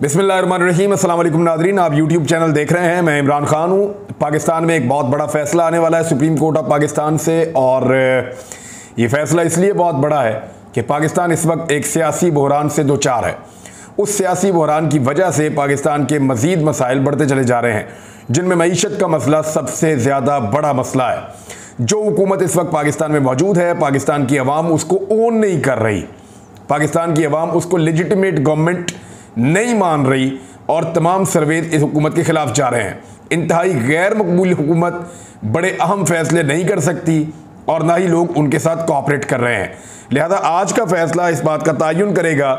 बिस्मिल्लाहिर्रहमानिर्रहीम। अस्सलाम वालेकुम नाज़रीन, आप यूट्यूब चैनल देख रहे हैं। मैं इमरान खान हूँ। पाकिस्तान में एक बहुत बड़ा फ़ैसला आने वाला है सुप्रीम कोर्ट ऑफ पाकिस्तान से, और ये फ़ैसला इसलिए बहुत बड़ा है कि पाकिस्तान इस वक्त एक सियासी बहरान से दो चार है। उस सियासी बहरान की वजह से पाकिस्तान के मज़ीद मसाइल बढ़ते चले जा रहे हैं, जिनमें मईशत का मसला सबसे ज़्यादा बड़ा मसला है। जो हुकूमत इस वक्त पाकिस्तान में मौजूद है, पाकिस्तान की अवाम उसको ओन नहीं कर रही, पाकिस्तान की अवाम उसको लेजिटिमेट गवर्नमेंट नहीं मान रही, और तमाम सर्वेज इस हुकूमत के खिलाफ जा रहे हैं। इंतहाई गैर मकबूल हुकूमत बड़े अहम फैसले नहीं कर सकती, और ना ही लोग उनके साथ कोऑपरेट कर रहे हैं। लिहाजा आज का फैसला इस बात का तयन करेगा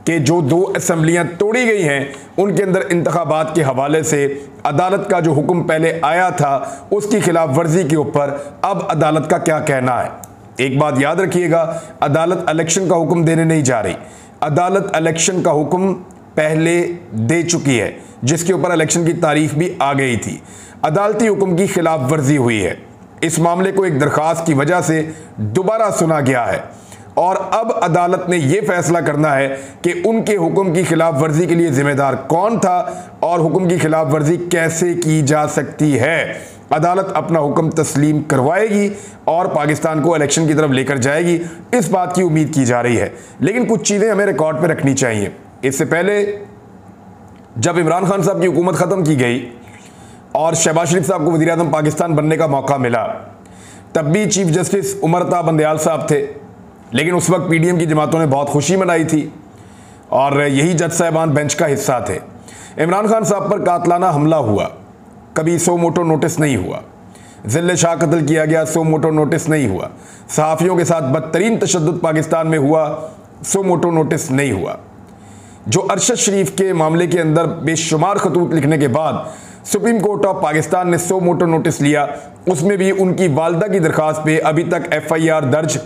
कि जो दो असम्बलियाँ तोड़ी गई हैं, उनके अंदर इंतखाबात के हवाले से अदालत का जो हुक्म पहले आया था, उसकी खिलाफ वर्जी के ऊपर अब अदालत का क्या कहना है। एक बात याद रखिएगा, अदालत इलेक्शन का हुक्म देने नहीं जा रही। अदालत इलेक्शन का हुक्म पहले दे चुकी है, जिसके ऊपर इलेक्शन की तारीख भी आ गई थी। अदालती हुक्म की खिलाफ वर्जी हुई है। इस मामले को एक दरखास्त की वजह से दोबारा सुना गया है, और अब अदालत ने यह फैसला करना है कि उनके हुक्म की खिलाफ वर्जी के लिए जिम्मेदार कौन था और हुक्म की खिलाफ वर्जी कैसे की जा सकती है। अदालत अपना हुक्म तस्लीम करवाएगी और पाकिस्तान को इलेक्शन की तरफ लेकर जाएगी, इस बात की उम्मीद की जा रही है। लेकिन कुछ चीज़ें हमें रिकॉर्ड पर रखनी चाहिए। इससे पहले जब इमरान खान साहब की हुकूमत ख़त्म की गई और शहबाज शरीफ साहब को वज़ीर आज़म पाकिस्तान बनने का मौका मिला, तब भी चीफ जस्टिस उमर अता बंदयाल साहब थे। लेकिन उस वक्त पीडीएम की जमातों ने बहुत खुशी मनाई थी, और यही जज साहबान बेंच का हिस्सा थे। इमरान खान साहब पर कातलाना हमला हुआ, कभी सो मोटो नोटिस नहीं हुआ। जिले शाह कत्ल किया गया, सो मोटो नोटिस नहीं हुआ। सहाफ़ियों के साथ बदतरीन तशद्दुद पाकिस्तान में हुआ, सो मोटो नोटिस नहीं हुआ। जो अरशद शरीफ के मामले के अंदर बेशुमार खतूत लिखने के बाद सुप्रीम कोर्ट ऑफ पाकिस्तान ने सो मोटो नोटिस लिया, उसमें भी उनकी वालदा की दरख्वास्त पे अभी तक FIR दर्ज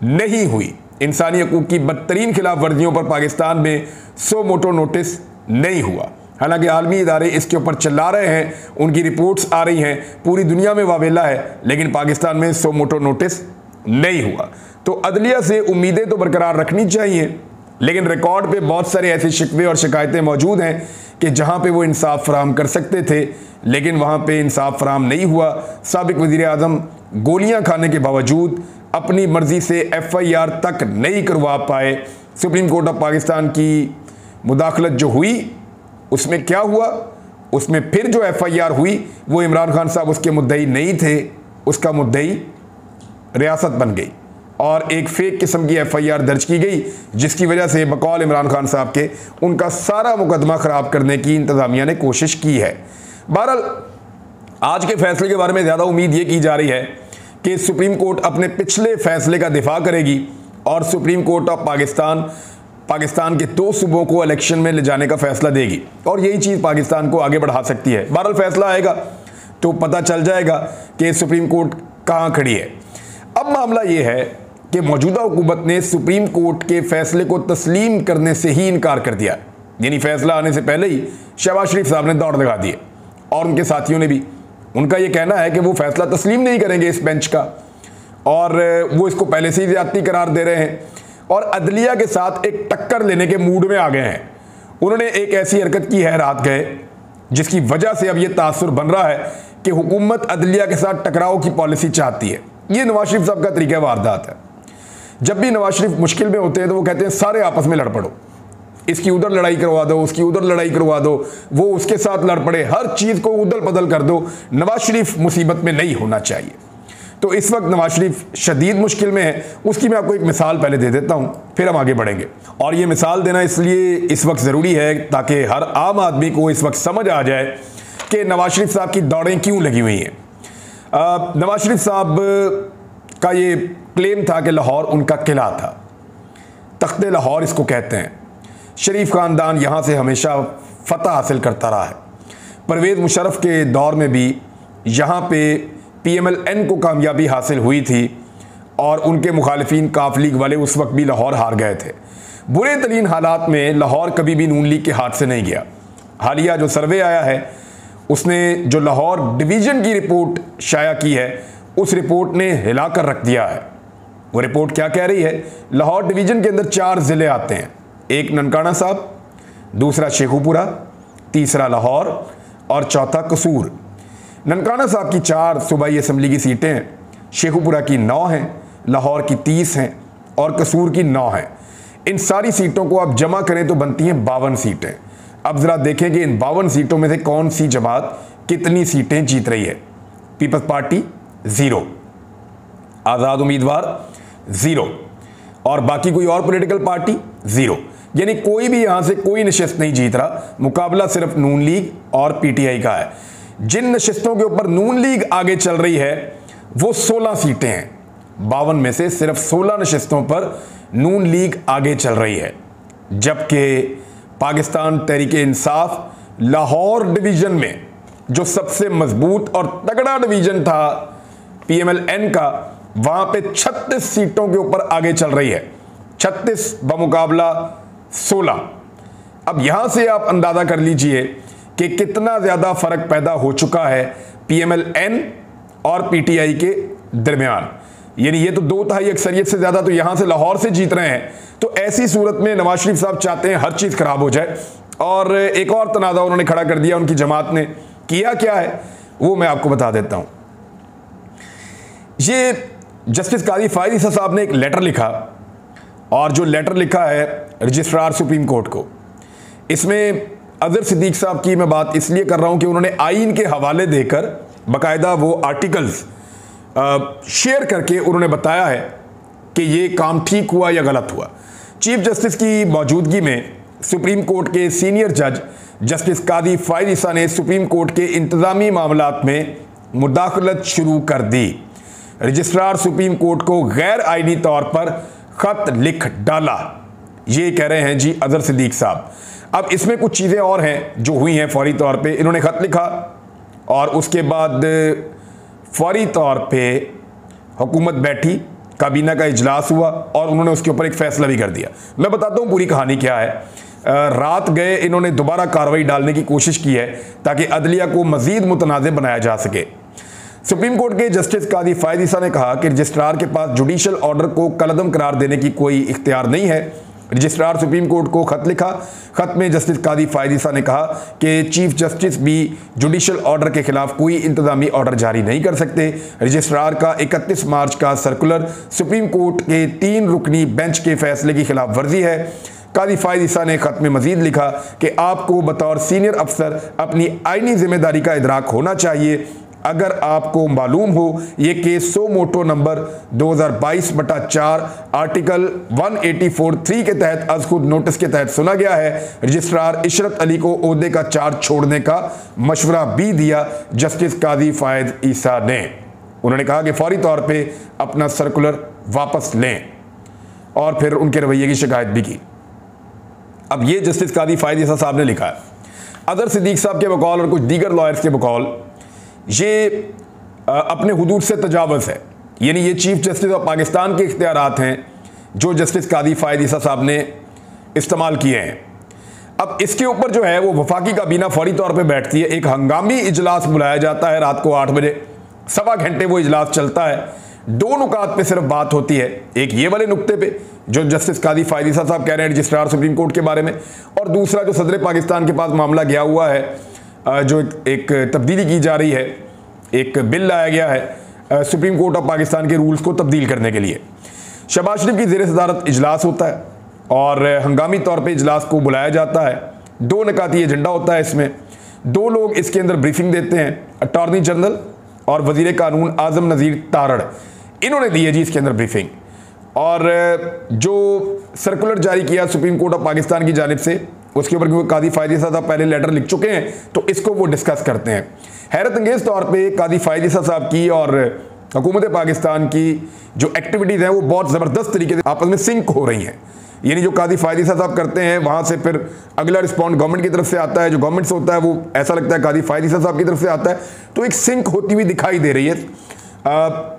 नहीं हुई। इंसानी हकूक़ की बदतरीन खिलाफ वर्जियों पर पाकिस्तान में सो मोटो नोटिस नहीं हुआ। हालांकि आलमी इदारे इसके ऊपर चिल्ला रहे हैं, उनकी रिपोर्ट्स आ रही हैं, पूरी दुनिया में वावेला है, लेकिन पाकिस्तान में सो मोटो नोटिस नहीं हुआ। तो अदलिया से उम्मीदें तो बरकरार रखनी चाहिए, लेकिन रिकॉर्ड पे बहुत सारे ऐसे शिकवे और शिकायतें मौजूद हैं कि जहां पे वो इंसाफ फराहम कर सकते थे, लेकिन वहां पे इंसाफ फराहम नहीं हुआ। साबिक वज़ीर आज़म गोलियां खाने के बावजूद अपनी मर्जी से FIR तक नहीं करवा पाए। सुप्रीम कोर्ट ऑफ पाकिस्तान की मुदाखलत जो हुई, उसमें क्या हुआ, उसमें फिर जो FIR हुई वो इमरान खान साहब उसके मुद्दई नहीं थे, उसका मुद्दई रियासत बन गई, और एक फेक किस्म की FIR दर्ज की गई, जिसकी वजह से बकौल इमरान खान साहब के उनका सारा मुकदमा ख़राब करने की इंतज़ामिया ने कोशिश की है। बहरहाल आज के फैसले के बारे में ज़्यादा उम्मीद ये की जा रही है कि सुप्रीम कोर्ट अपने पिछले फैसले का दिफा करेगी, और सुप्रीम कोर्ट ऑफ पाकिस्तान के दो सूबों को इलेक्शन में ले जाने का फैसला देगी, और यही चीज़ पाकिस्तान को आगे बढ़ा सकती है। बहरहाल फैसला आएगा तो पता चल जाएगा कि सुप्रीम कोर्ट कहाँ खड़ी है। अब मामला ये है कि मौजूदा हुकूमत ने सुप्रीम कोर्ट के फैसले को तस्लीम करने से ही इनकार कर दिया। यानी फैसला आने से पहले ही शहबाज शरीफ साहब ने दौड़ लगा दिए, और उनके साथियों ने भी। उनका ये कहना है कि वो फैसला तस्लीम नहीं करेंगे इस बेंच का, और वो इसको पहले से ही ज़्यादती करार दे रहे हैं, और अदलिया के साथ एक टक्कर लेने के मूड में आ गए हैं। उन्होंने एक ऐसी हरकत की है रात गए, जिसकी वजह से अब ये तासुर बन रहा है कि हुकूमत अदलिया के साथ टकराव की पॉलिसी चाहती है। ये नवाज शरीफ साहब का तरीका वारदात है। जब भी नवाज शरीफ मुश्किल में होते हैं तो वो कहते हैं सारे आपस में लड़ पड़ो, इसकी उधर लड़ाई करवा दो, उसकी उधर लड़ाई करवा दो, वो उसके साथ लड़ पड़े, हर चीज़ को उधल पदल कर दो। नवाज शरीफ मुसीबत में नहीं होना चाहिए। तो इस वक्त नवाज शरीफ शदीद मुश्किल में है। उसकी मैं आपको एक मिसाल पहले दे देता हूँ, फिर हम आगे बढ़ेंगे। और ये मिसाल देना इसलिए इस वक्त ज़रूरी है ताकि हर आम आदमी को इस वक्त समझ आ जाए कि नवाज शरीफ साहब की दौड़ें क्यों लगी हुई हैं। नवाज शरीफ साहब का ये क्लेम था कि लाहौर उनका किला था, तख्ते लाहौर इसको कहते हैं। शरीफ ख़ानदान यहाँ से हमेशा फ़तह हासिल करता रहा है। परवेज़ मुशर्रफ के दौर में भी यहाँ पे PMLN को कामयाबी हासिल हुई थी, और उनके मुखालिफिन काफ लीग वाले उस वक्त भी लाहौर हार गए थे। बुरे तरीन हालात में लाहौर कभी भी नून लीग के हाथ से नहीं गया। हालिया जो सर्वे आया है, उसने जो लाहौर डिवीज़न की रिपोर्ट शाया की है, उस रिपोर्ट ने हिला कर रख दिया है। वो रिपोर्ट क्या कह रही है, लाहौर डिवीज़न के अंदर 4 ज़िले आते हैं। एक ननकाना साहब, दूसरा शेखुपुरा, तीसरा लाहौर और चौथा कसूर। ननकाना साहब की 4 सूबाई असम्बली की सीटें हैं, शेखुपुरा की 9 हैं, लाहौर की 30 हैं और कसूर की 9 हैं। इन सारी सीटों को आप जमा करें तो बनती हैं 52 सीटें। अब ज़रा देखें कि इन 52 सीटों में से कौन सी जमात कितनी सीटें जीत रही है। पीपल्स पार्टी 0, आज़ाद उम्मीदवार 0 और बाकी कोई और पॉलिटिकल पार्टी 0। यानी कोई भी यहां से कोई नशिस्त नहीं जीत रहा। मुकाबला सिर्फ नून लीग और पीटीआई का है। जिन नशिस्तों के ऊपर नून लीग आगे चल रही है वो 16 सीटें हैं। 52 में से सिर्फ 16 नशिस्तों पर नून लीग आगे चल रही है, जबकि पाकिस्तान तहरीक-ए-इंसाफ लाहौर डिवीज़न में जो सबसे मजबूत और तगड़ा डिवीज़न था PMLN का, वहां पे 36 सीटों के ऊपर आगे चल रही है, 36 बमुकाबला 16। अब यहां से आप अंदाज़ा कर लीजिए कि कितना ज़्यादा फ़र्क पैदा हो चुका है PMLN और PTI के दरमियान। यानी ये तो 2/3 अक्सरियत से ज़्यादा तो यहां से लाहौर से जीत रहे हैं। तो ऐसी सूरत में नवाज शरीफ साहब चाहते हैं हर चीज़ खराब हो जाए। और एक और तनाज़ा उन्होंने खड़ा कर दिया, उनकी जमात ने किया क्या है वो मैं आपको बता देता हूं। ये जस्टिस काजी फायद ईसा साहब ने एक लेटर लिखा, और जो लेटर लिखा है रजिस्ट्रार सुप्रीम कोर्ट को, इसमें अजहर सिद्दीक साहब की मैं बात इसलिए कर रहा हूं कि उन्होंने आईन के हवाले देकर बाकायदा वो आर्टिकल्स शेयर करके उन्होंने बताया है कि ये काम ठीक हुआ या गलत हुआ। चीफ जस्टिस की मौजूदगी में सुप्रीम कोर्ट के सीनियर जज जस्टिस काजी फायद ईसा ने सुप्रीम कोर्ट के इंतज़ामी मामलात में मुदाखलत शुरू कर दी। रजिस्ट्रार सुप्रीम कोर्ट को गैर आईनी तौर पर खत लिख डाला, ये कह रहे हैं जी अजहर सिद्दीक साहब। अब इसमें कुछ चीज़ें और हैं जो हुई हैं। फौरी तौर पे इन्होंने खत लिखा और उसके बाद फौरी तौर पे हुकूमत बैठी, काबीना का इजलास हुआ और उन्होंने उसके ऊपर एक फ़ैसला भी कर दिया। मैं बताता हूँ पूरी कहानी क्या है। रात गए इन्होंने दोबारा कार्रवाई डालने की कोशिश की है ताकि अदलिया को मज़ीद मुतनाज़िब बनाया जा सके। सुप्रीम कोर्ट के जस्टिस काजी फायद ईसा ने कहा कि रजिस्ट्रार के पास जुडिशल ऑर्डर को कलअदम करार देने की कोई इख्तियार नहीं है। रजिस्ट्रार सुप्रीम कोर्ट को खत लिखा। खत में जस्टिस काजी फायद ईसा ने कहा कि चीफ जस्टिस भी जुडिशल ऑर्डर के खिलाफ कोई इंतजामी ऑर्डर जारी नहीं कर सकते। रजिस्ट्रार का 31 मार्च का सर्कुलर सुप्रीम कोर्ट के 3 रुकनी बेंच के फैसले की खिलाफ वर्जी है। काजी फायद ईसा ने खत में मजीद लिखा कि आपको बतौर सीनियर अफसर अपनी आईनी जिम्मेदारी का इदराक होना चाहिए। अगर आपको मालूम हो ये केस सो मोटो नंबर 2022/4 आर्टिकल 184(3) के तहत अज खुद नोटिस के तहत सुना गया है। रजिस्ट्रार इशरत अली को ओहदे का चार्ज छोड़ने का मशवरा भी दिया जस्टिस काजी फायद ईसा ने। उन्होंने कहा कि फौरी तौर पे अपना सर्कुलर वापस लें और फिर उनके रवैये की शिकायत भी की। अब ये जस्टिस काजी फायद ईसा साहब ने लिखा है। अजहर सिद्दीक साहब के बकौल और कुछ दीगर लॉयर्स के बकौल ये अपने हुदूद से तजावज़ है। यानी ये चीफ जस्टिस ऑफ पाकिस्तान के इख्तियारात हैं जो जस्टिस काजी फायद ईसा साहब ने इस्तेमाल किए हैं। अब इसके ऊपर जो है वो वफाकी काबीना फौरी तौर पे बैठती है। एक हंगामी इजलास बुलाया जाता है रात को 8 बजे, 1.25 घंटे वो इजलास चलता है। 2 नुकात पे सिर्फ बात होती है। एक ये वाले नुक्ते पे जो जस्टिस काजी फायद ईसा साहब कह रहे हैं रजिस्ट्रार सुप्रीम कोर्ट के बारे में, और दूसरा जो सदर पाकिस्तान के पास मामला गया हुआ है, जो एक तब्दीली की जा रही है, एक बिल लाया गया है सुप्रीम कोर्ट ऑफ पाकिस्तान के रूल्स को तब्दील करने के लिए। शहबाज शरीफ की ज़ेर सदारत इजलास होता है और हंगामी तौर पे इजलास को बुलाया जाता है। 2 निकाती एजेंडा होता है इसमें। 2 लोग इसके अंदर ब्रीफिंग देते हैं, अटॉर्नी जनरल और वज़ीर कानून आज़म नज़ीर तारड़, इन्होंने दी है जी इसके अंदर ब्रीफिंग। और जो सर्कुलर जारी किया सुप्रीम कोर्ट ऑफ पाकिस्तान की जानिब से, उसके ऊपर क्योंकि काजी फायद ईसा साहब पहले लेटर लिख चुके हैं तो इसको वो डिस्कस करते हैं। हैरत अंगेज़ तौर पे काजी फायद ईसा साहब की और हुकूमत पाकिस्तान की जो एक्टिविटीज़ हैं वो बहुत ज़बरदस्त तरीके से आपस में सिंक हो रही हैं। यानी जो काजी फायद ईसा साहब करते हैं वहाँ से फिर अगला रिस्पॉन्ड गवर्नमेंट की तरफ से आता है, जो गवर्नमेंट से होता है वो ऐसा लगता है काजी फायद ईसा साहब की तरफ से आता है। तो एक सिंक होती हुई दिखाई दे रही है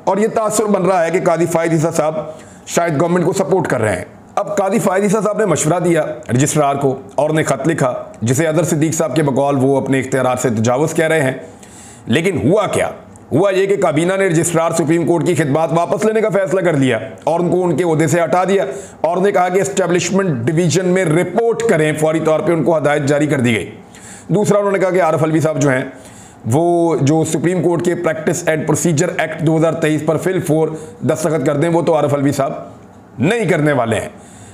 और ये तासुर बन रहा है कि काजी फायद ईसा साहब शायद गवर्नमेंट को सपोर्ट कर रहे हैं। अब काजी फायद ईसा साहब ने मशवरा दिया रजिस्ट्रार को और उन्हें खत लिखा जिसे अजहर सिद्दीक साहब के बकौल वो अपने इख्तियारात से तजावुज़ कह रहे हैं। लेकिन हुआ क्या, हुआ ये कि काबीना ने रजिस्ट्रार सुप्रीम कोर्ट की खिदमत वापस लेने का फैसला कर लिया और उनको उनके ओहदे से हटा दिया और उन्हें कहा कि एस्टेब्लिशमेंट डिवीजन में रिपोर्ट करें। फौरी तौर पे उनको हदायत जारी कर दी गई। दूसरा, उन्होंने कहा कि आरिफ अलवी साहब जो हैं वो जो सुप्रीम कोर्ट के प्रैक्टिस एंड प्रोसीजर एक्ट 2023 पर फिल 4 दस्तखत कर दें, वो तो आरिफ अलवी साहब नहीं करने वाले हैं।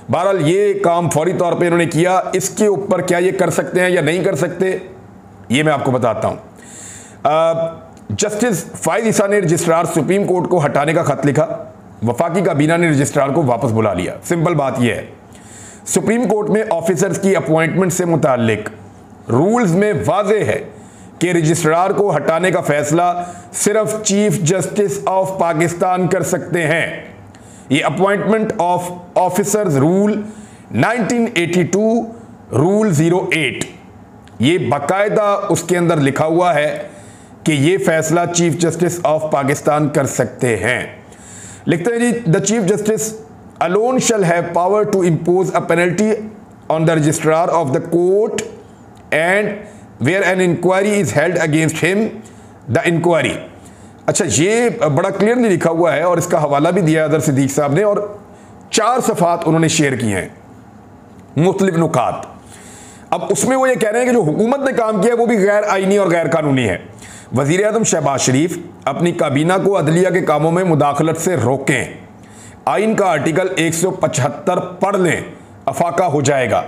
बहरहाल ये काम फौरी तौर पे इन्होंने किया। इसके ऊपर क्या ये कर सकते हैं या नहीं कर सकते, ये मैं आपको बताता हूँ। जस्टिस फायद ईसा ने रजिस्ट्रार सुप्रीम कोर्ट को हटाने का खत लिखा। वफाकी काबीना ने रजिस्ट्रार को वापस बुला लिया। सिंपल बात यह है, सुप्रीम कोर्ट में ऑफिसर्स की अपॉइंटमेंट से मुताल्लिक रूल्स में वाज़े है कि रजिस्ट्रार को हटाने का फैसला सिर्फ चीफ जस्टिस ऑफ पाकिस्तान कर सकते हैं। ये appointment of officers rule 1982 rule 08, ये बाकायदा उसके अंदर लिखा हुआ है कि ये फैसला चीफ जस्टिस ऑफ पाकिस्तान कर सकते हैं। लिखते हैं जी, the chief justice alone shall have power to impose a penalty on the registrar of the court and where an inquiry is held against him the inquiry. अच्छा, ये बड़ा क्लियरली लिखा हुआ है और इसका हवाला भी दिया अदर सिद्दीक साहब ने और 4 सफ़ात उन्होंने शेयर किए हैं, मुख्तलिफ नुकात। अब उसमें वो ये कह रहे हैं कि जो हुकूमत ने काम किया है वो भी गैर आईनी और गैर कानूनी है। वज़ीर आज़म शहबाज शरीफ अपनी काबीना को अदलिया के कामों में मुदाखलत से रोकें। आइन का आर्टिकल 175 पढ़ लें, अफाका हो जाएगा।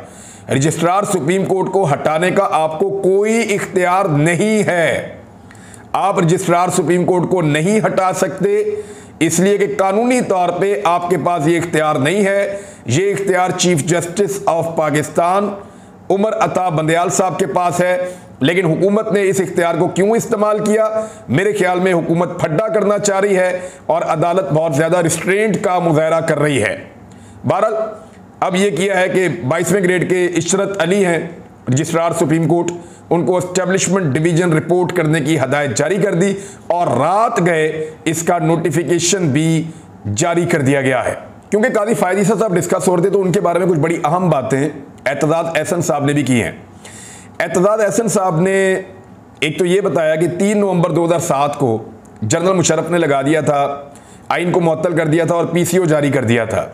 रजिस्ट्रार सुप्रीम कोर्ट को हटाने का आपको कोई इख्तियार नहीं है। आप रजिस्ट्रार सुप्रीम कोर्ट को नहीं हटा सकते, इसलिए कि कानूनी तौर पे आपके पास ये इख्तियार नहीं है। ये इख्तियार chief justice of Pakistan Umar Ata Bandial साहब के पास है। लेकिन हुकूमत ने इस इख्तियार को क्यों इस्तेमाल किया? मेरे ख्याल में हुकूमत फड्डा करना चाह रही है और अदालत बहुत ज़्यादा रिस्ट्रेंट का मुजाहरा कर रही है। बहरहाल अब ये किया है कि 22वें ग्रेड के इशरत अली हैं रजिस्ट्रार सुप्रीम कोर्ट, उनको एस्टेब्लिशमेंट डिवीजन रिपोर्ट करने की हदायत जारी कर दी और रात गए इसका नोटिफिकेशन भी जारी कर दिया गया है। क्योंकि काजी फायद ईसा साहब डिस्कस हो रहे थे तो उनके बारे में कुछ बड़ी अहम बातें एतजाज एहसन साहब ने भी की हैं। एतजाज एहसन साहब ने एक तो ये बताया कि 3 नवंबर 2007 को जनरल मुशर्रफ ने लगा दिया था, आइन को मुअत्तल कर दिया था और PCO जारी कर दिया था।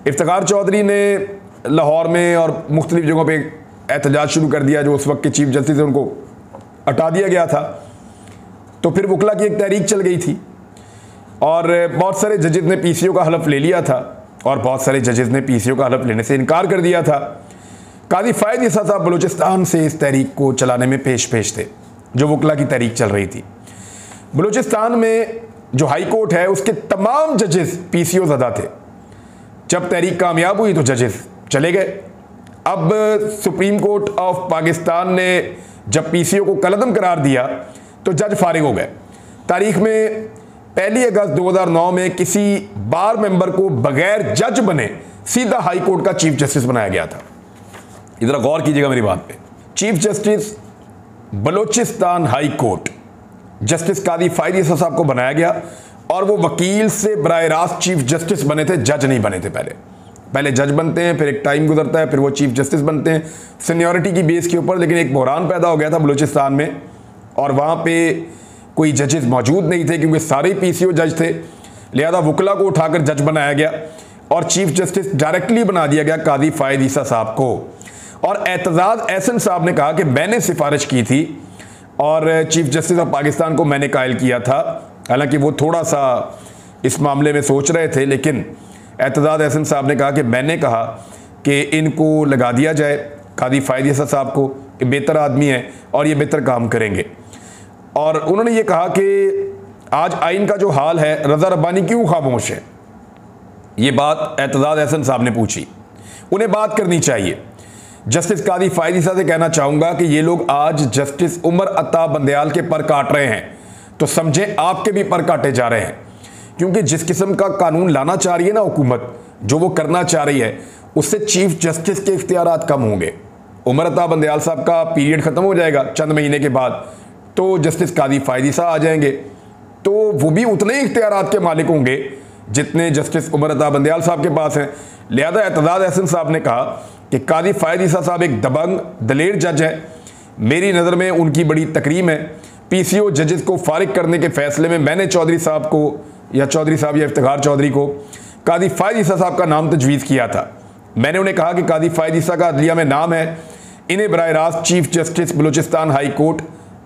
इफ्तिखार चौधरी ने लाहौर में और मुख्तलिफ जगहों पे एहतजाज शुरू कर दिया, जो उस वक्त के चीफ जस्टिस थे उनको हटा दिया गया था। तो फिर वकला की एक तहरीक चल गई थी और बहुत सारे जजेस ने PCO का हलफ ले लिया था और बहुत सारे जजेस ने PCO का हलफ लेने से इनकार कर दिया था। काजी फायद ईसा साहब बलूचिस्तान से इस तहरीक को चलाने में पेश थे, जो वकला की तहरीक चल रही थी। बलूचिस्तान में जो हाई कोर्ट है उसके तमाम जजेस PCO ज़दा थे। जब तहरीक कामयाब हुई तो जजेस चले गए। अब सुप्रीम कोर्ट ऑफ पाकिस्तान ने जब PCO को कलअदम करार दिया तो जज फारिग हो गए। तारीख में 1 अगस्त 2009 में किसी बार मेंबर को बगैर जज बने सीधा हाई कोर्ट का चीफ जस्टिस बनाया गया था। इधर गौर कीजिएगा मेरी बात पे। Chief justice Balochistan high court justice Qazi Faez Isa साहब को बनाया गया और वो वकील से बराह रास्त चीफ जस्टिस बने थे, जज नहीं बने थे। पहले जज बनते हैं, फिर एक टाइम गुजरता है, फिर वो चीफ जस्टिस बनते हैं सीनियरिटी की बेस के ऊपर। लेकिन एक बहरान पैदा हो गया था बलूचिस्तान में और वहाँ पे कोई जजेस मौजूद नहीं थे क्योंकि सारे PCO जज थे। लिहाजा वकला को उठाकर जज बनाया गया और चीफ जस्टिस डायरेक्टली बना दिया गया काजी फायद ईसा साहब को। और एतजाज एहसन साहब ने कहा कि मैंने सिफारिश की थी और चीफ जस्टिस ऑफ पाकिस्तान को मैंने कायल किया था। हालांकि वो थोड़ा सा इस मामले में सोच रहे थे, लेकिन एतजाज एहसन साहब ने कहा कि मैंने कहा कि इनको लगा दिया जाए काजी फायद ईसा साहब को, ये बेहतर आदमी है और ये बेहतर काम करेंगे। और उन्होंने ये कहा कि आज आइन का जो हाल है, रज़ा रब्बानी क्यों खामोश है? ये बात एतजाज एहसन साहब ने पूछी। उन्हें बात करनी चाहिए। जस्टिस काजी फायद ईसा से कहना चाहूँगा कि ये लोग आज जस्टिस उमर अता बंदयाल के पर काट रहे हैं तो समझें आपके भी पर काटे जा रहे हैं। क्योंकि जिस किस्म का कानून लाना चाह रही है ना हुकूमत, जो वो करना चाह रही है, उससे चीफ जस्टिस के इख्तियारात कम होंगे। उमर अता बंदयाल साहब का पीरियड ख़त्म हो जाएगा चंद महीने के बाद, तो जस्टिस काजी फायद ईसा आ जाएंगे, तो वो भी उतने ही इख्तियारात के मालिक होंगे जितने जस्टिस उमर अता बंदयाल साहब के पास हैं। लिहाजा एतजाज एहसन साहब ने कहा कि काजी फायद ईसा साहब एक दबंग दलेर जज है। मेरी नज़र में उनकी बड़ी तकरीम है पीसीओ जजेस को फारिग करने के फैसले में मैंने चौधरी साहब को या चौधरी साहब या इफ्तिखार चौधरी को कादी फ़ायद ईसा साहब का नाम तजवीज़ किया था। मैंने उन्हें कहा कि कादी फ़ायद ईसा का अदलिया में नाम है, इन्हें बराह रास्त chief justice Balochistan high court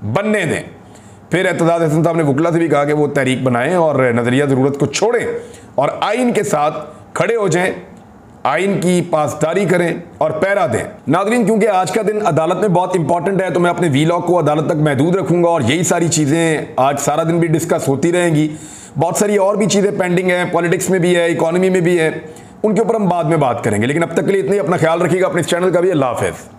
बनने दें। फिर एतजाज़ हसन साहब ने वकला से भी कहा कि वो तहरीक बनाएं और नज़रिया ज़रूरत को छोड़ें और आइन के साथ खड़े हो जाएं, आइन की पासदारी करें और पैरा दें। नाज़रीन, क्योंकि आज का दिन अदालत में बहुत इंपॉर्टेंट है तो मैं अपने वीलॉग को अदालत तक महदूद रखूंगा और यही सारी चीज़ें आज सारा दिन भी डिस्कस होती रहेंगी। बहुत सारी और भी चीज़ें पेंडिंग हैं, पॉलिटिक्स में भी है, इकॉनमी में भी है, उनके ऊपर हम बाद में बात करेंगे। लेकिन अब तक के लिए इतनी, अपना ख्याल रखिएगा, अपने इस चैनल का भी। अल्लाह हाफ़िज़।